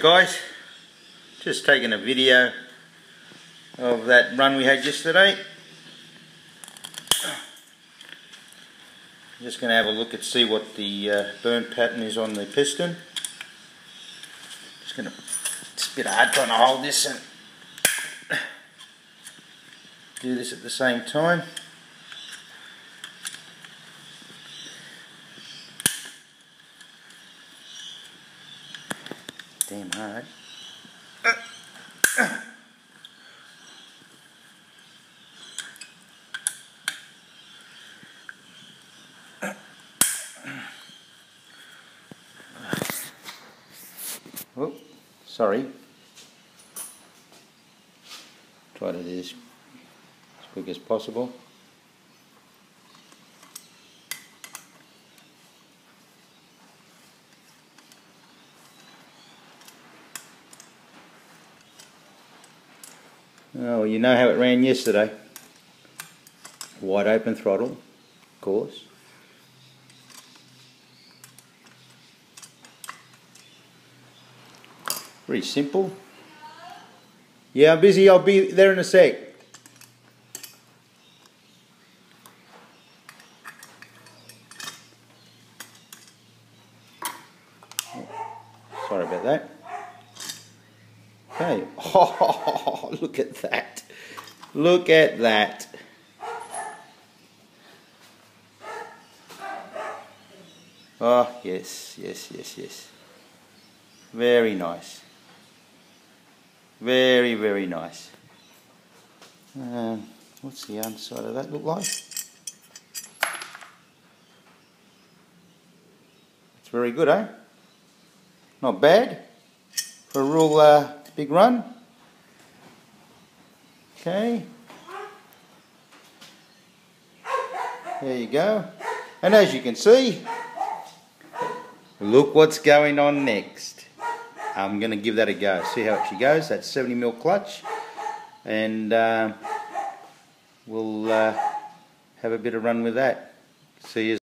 guys, just taking a video of that run we had yesterday. Just going to have a look and see what the burn pattern is on the piston. It's a bit hard trying to hold this and do this at the same time. Damn hard. Oh, sorry. Try to do this as quick as possible. Oh, you know how it ran yesterday. Wide open throttle, of course. Very simple. Yeah, I'm busy. I'll be there in a sec. Sorry about that. Okay. Oh, look at that. Look at that. Oh, yes, yes, yes, yes. Very nice. Very, very nice. What's the underside of that look like? It's very good, eh? Not bad for a real big run. Okay. There you go. And as you can see, look what's going on next. I'm going to give that a go, see how she goes. That's 70mm clutch, and we'll have a bit of run with that. See you.